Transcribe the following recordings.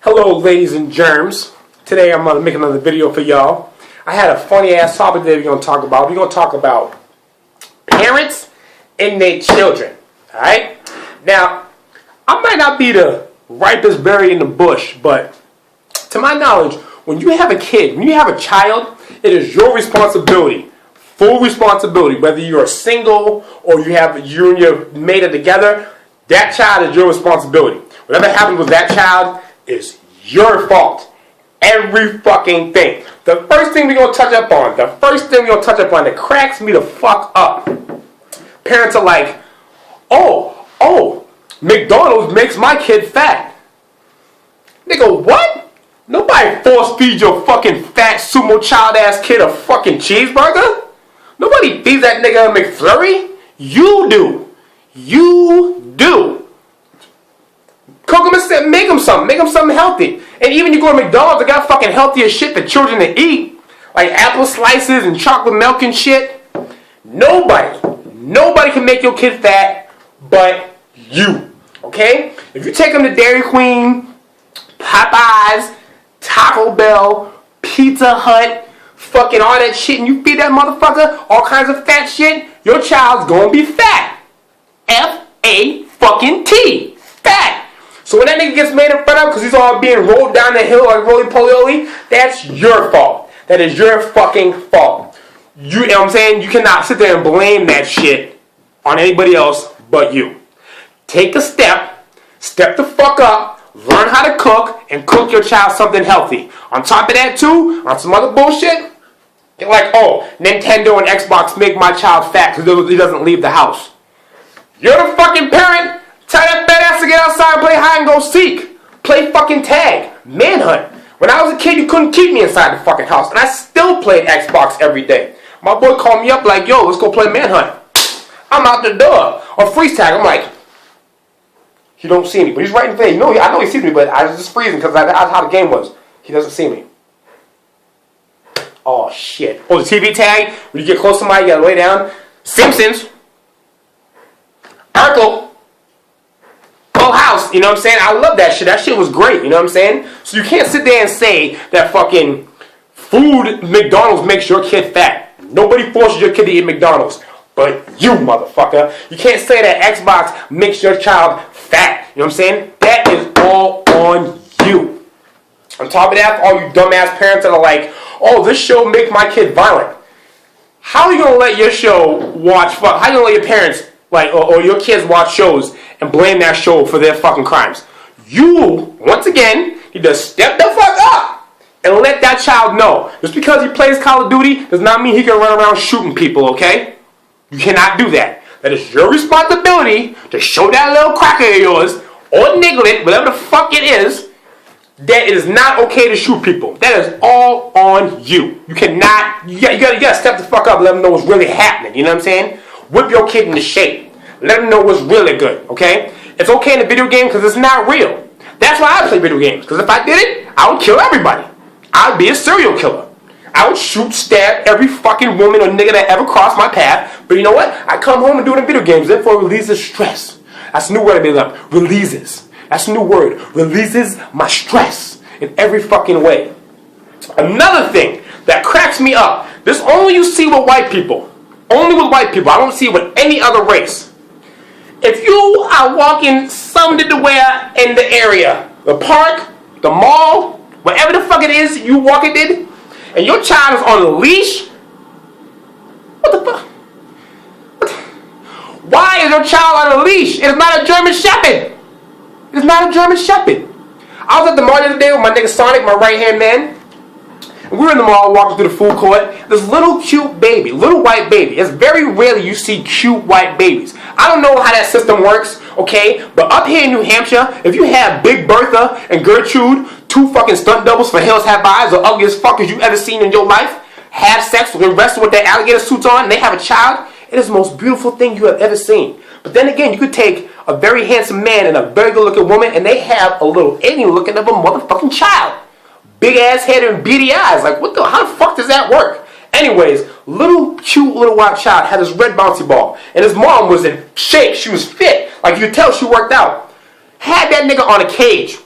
Hello, ladies and germs. Today I'm going to make another video for y'all. I had a funny ass topic that we're going to talk about. We're going to talk about parents and their children. Alright? Now, I might not be the ripest berry in the bush, but to my knowledge, when you have a kid, when you have a child, it is your responsibility. Full responsibility. Whether you're single or you and your mate are together, that child is your responsibility. Whatever happens with that child is your fault. Every fucking thing. The first thing we're going to touch up on, that cracks me the fuck up. Parents are like, oh, McDonald's makes my kid fat. Nigga, what? Nobody force feeds your fucking fat sumo child ass kid a fucking cheeseburger. Nobody feeds that nigga a McFlurry. You do. You do. Cook them and make them something healthy. And even you go to McDonald's, they got fucking healthier shit for children to eat. Like apple slices and chocolate milk and shit. Nobody can make your kid fat but you. Okay? If you take them to Dairy Queen, Popeyes, Taco Bell, Pizza Hut, fucking all that shit, and you feed that motherfucker all kinds of fat shit, your child's gonna be fat. F-A-fucking-T. Fat. So when that nigga gets made in fun of because he's all being rolled down the hill like roly-poly, that's your fault. That is your fucking fault. You know what I'm saying? You cannot sit there and blame that shit on anybody else but you. Take a step the fuck up, learn how to cook, and cook your child something healthy. On top of that too, on some other bullshit, you're like, oh, Nintendo and Xbox make my child fat because he doesn't leave the house. You're the fucking parent. Tell that fat ass to get outside and play hide and go seek. Play fucking tag. Manhunt. When I was a kid, you couldn't keep me inside the fucking house. And I still played Xbox every day. My boy called me up like, yo, let's go play Manhunt. I'm out the door. Or freeze tag. I'm like, he don't see me. But he's right in there. I know he sees me, but I was just freezing because that's how the game was. He doesn't see me. Oh, shit. Oh, the TV tag. When you get close to somebody, you gotta lay down. Simpsons. Urkel. House, you know what I'm saying? I love that shit. That shit was great, you know what I'm saying? So you can't sit there and say that fucking food McDonald's makes your kid fat. Nobody forces your kid to eat McDonald's, but you, motherfucker. You can't say that Xbox makes your child fat. You know what I'm saying? That is all on you. On top of that, all you dumbass parents that are like, oh, this show makes my kid violent. How are you gonna let your show watch fuck? How are you gonna let your parents or your kids watch shows and blame that show for their fucking crimes? You, once again, need to step the fuck up and let that child know. Just because he plays Call of Duty does not mean he can run around shooting people, okay? You cannot do that. That is your responsibility to show that little cracker of yours, or niglet, whatever the fuck it is, that it is not okay to shoot people. That is all on you. You cannot, you gotta step the fuck up and let them know what's really happening, you know what I'm saying? Whip your kid into shape. Let them know what's really good, okay? It's okay in a video game because it's not real. That's why I play video games. Because if I did it, I would kill everybody. I would be a serial killer. I would shoot, stab every fucking woman or nigga that ever crossed my path. But you know what? I come home and do it in video games. Therefore, it releases stress. That's a new word I made up. Releases. That's a new word. Releases my stress in every fucking way. Another thing that cracks me up. This only you see with white people. Only with white people. I don't see it with any other race. If you are walking something to wear in the area, the park, the mall, whatever the fuck it is you walking in, and your child is on a leash, what the fuck? Why is your child on a leash? It is not a German Shepherd. It is not a German Shepherd. I was at the mall the other day with my nigga Sonic, my right-hand man. We were in the mall walking through the food court. This little cute baby, little white baby. It's very rarely you see cute white babies. I don't know how that system works, okay? But up here in New Hampshire, if you have Big Bertha and Gertrude, two fucking stunt doubles for Hills Have Eyes, the ugliest fuckers you've ever seen in your life, have sex with the rest with their alligator suits on, and they have a child, it is the most beautiful thing you have ever seen. But then again, you could take a very handsome man and a very good looking woman, and they have a little alien looking of a motherfucking child. Big ass head and beady eyes. Like, how the fuck does that work? Anyways, cute little white child had this red bouncy ball. And his mom was in shape. She was fit. Like, you could tell she worked out. Had that nigga on a cage.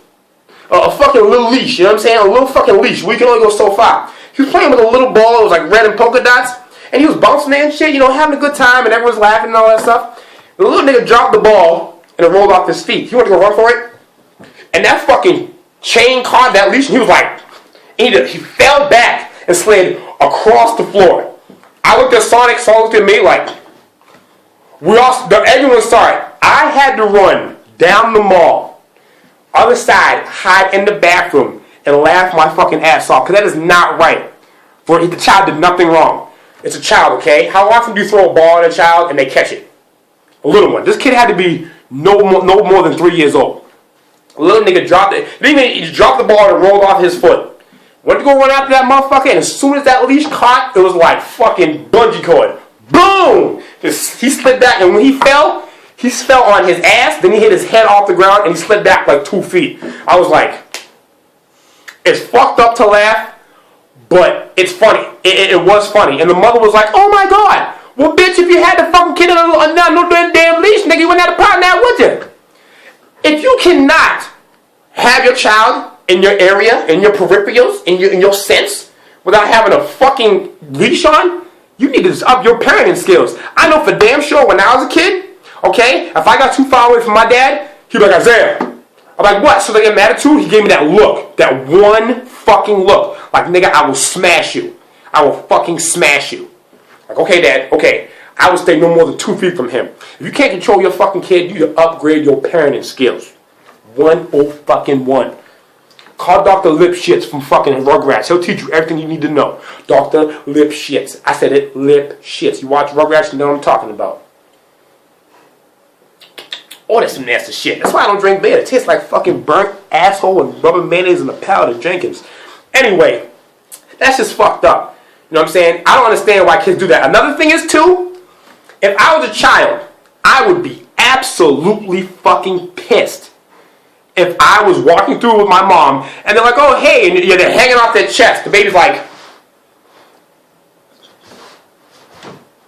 a fucking little leash, you know what I'm saying? A little fucking leash. We can only go so far. He was playing with a little ball. It was like red and polka dots. And he was bouncing there and shit, you know, having a good time. And everyone's laughing and all that stuff. The little nigga dropped the ball and it rolled off his feet. He went to go run for it. And that fucking chain caught that leash. And he was like, he fell back and slid across the floor. I looked at Sonic. Sonic looked at me like, everyone saw it. I had to run down the mall, other side, hide in the bathroom, and laugh my fucking ass off, because that is not right. For the child did nothing wrong. It's a child, okay? How often do you throw a ball at a child and they catch it? A little one. This kid had to be no more than 3 years old. A little nigga dropped it. He dropped the ball and it rolled off his foot. Went to go run after that motherfucker, and as soon as that leash caught, it was like fucking bungee cord. Boom! He slid back, and when he fell on his ass, then he hit his head off the ground, and he slid back like 2 feet. I was like, it's fucked up to laugh, but it's funny. It was funny. And the mother was like, oh my God, well bitch, if you had the fucking kid on no damn leash, nigga, you wouldn't have a problem now, would you? If you cannot have your child in your area, in your peripherals, in your sense, without having a fucking leash on, you need to up your parenting skills. I know for damn sure when I was a kid, okay, if I got too far away from my dad, he'd be like, Isaiah. I'm like, what? So they get an attitude? He gave me that look. That one fucking look. Like, nigga, I will smash you. I will fucking smash you. Like, okay, Dad, okay. I will stay no more than 2 feet from him. If you can't control your fucking kid, you need to upgrade your parenting skills. 101. Call Dr. Lipschitz from fucking Rugrats. He'll teach you everything you need to know. Dr. Lipschitz. I said it, Lipschitz. You watch Rugrats, you know what I'm talking about. Oh, that's some nasty shit. That's why I don't drink beer. It tastes like fucking burnt asshole and rubber mayonnaise and a powder Jenkins. Anyway, that's just fucked up. You know what I'm saying? I don't understand why kids do that. Another thing is, too, if I was a child, I would be absolutely fucking pissed if I was walking through with my mom and they're like, oh, hey, and they're hanging off their chest. The baby's like,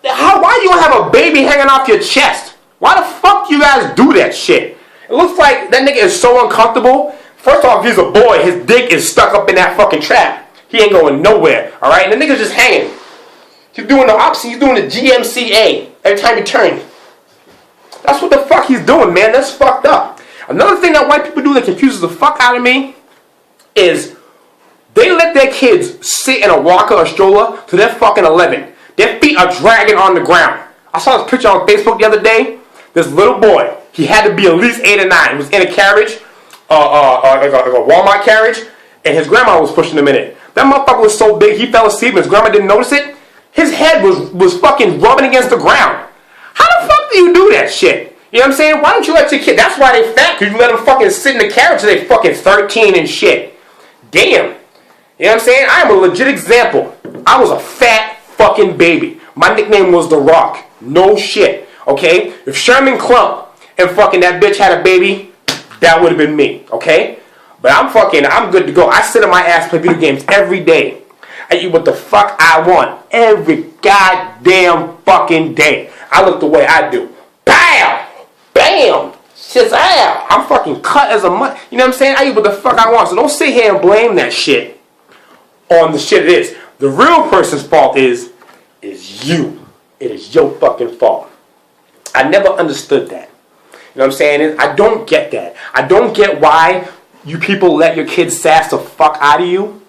why do you have a baby hanging off your chest? Why the fuck do you guys do that shit? It looks like that nigga is so uncomfortable. First off, if he's a boy, his dick is stuck up in that fucking trap. He ain't going nowhere, alright? And the nigga's just hanging. He's doing the opposite. He's doing the GMCA every time he turns. That's what the fuck he's doing, man. That's fucked up. Another thing that white people do that confuses the fuck out of me is they let their kids sit in a walker or stroller till they're fucking 11. Their feet are dragging on the ground. I saw this picture on Facebook the other day. This little boy, he had to be at least 8 or 9. He was in a carriage, like a Walmart carriage, and his grandma was pushing him in it. That motherfucker was so big, he fell asleep and his grandma didn't notice it. His head was fucking rubbing against the ground. How the fuck do you do that shit? You know what I'm saying? Why don't you let your kid, that's why they fat, because you let them fucking sit in the carriage till they fucking 13 and shit. Damn. You know what I'm saying? I am a legit example. I was a fat fucking baby. My nickname was The Rock. No shit. Okay? If Sherman Klump and fucking that bitch had a baby, that would have been me. Okay? But I'm good to go. I sit on my ass, play video games every day. I eat what the fuck I want every goddamn fucking day. I look the way I do. Bam! Bam! Shazam! I'm fucking cut as a mud. You know what I'm saying? I eat what the fuck I want. So don't sit here and blame that shit on the shit it is. The real person's fault is you. It is your fucking fault. I never understood that. You know what I'm saying? I don't get that. I don't get why you people let your kids sass the fuck out of you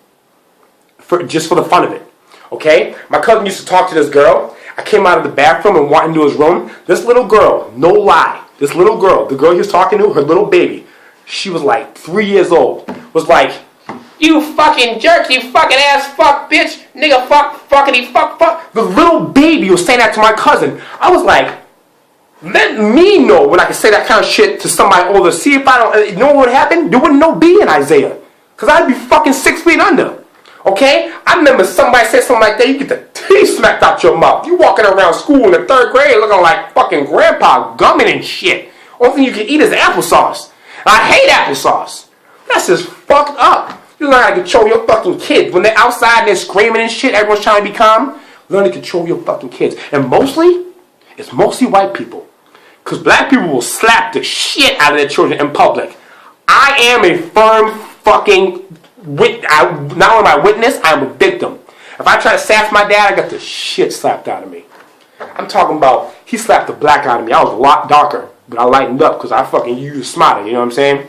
just for the fun of it. Okay? My cousin used to talk to this girl. I came out of the bathroom and went into his room. This little girl, no lie, this little girl, the girl he was talking to, her little baby, she was like 3 years old, was like, you fucking jerk, you fucking ass fuck bitch, nigga fuck, fuckity fuck, fuck. The little baby was saying that to my cousin. I was like, let me know when I can say that kind of shit to somebody older. See if I don't, you know what would happen? There wouldn't no be in Isaiah. Because I'd be fucking 6 feet under. Okay? I remember somebody said something like that, you get the teeth smacked out your mouth. You walking around school in the 3rd grade looking like fucking grandpa gumming and shit. Only thing you can eat is applesauce. And I hate applesauce. That's just fucked up. You learn how to control your fucking kids. When they're outside and they're screaming and shit, everyone's trying to be calm. Learn to control your fucking kids. And it's mostly white people. Because black people will slap the shit out of their children in public. I am a firm fucking not only am I a witness, I'm a victim. If I try to sass my dad, I got the shit slapped out of me. I'm talking about, he slapped the black out of me. I was a lot darker, but I lightened up because I fucking used smarter, you know what I'm saying?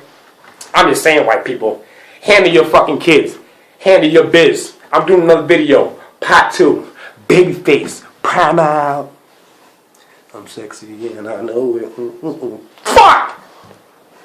I'm just saying, white people, handle your fucking kids. Handle your biz. I'm doing another video, part 2, babyface, prime out. I'm sexy and I know it. Fuck!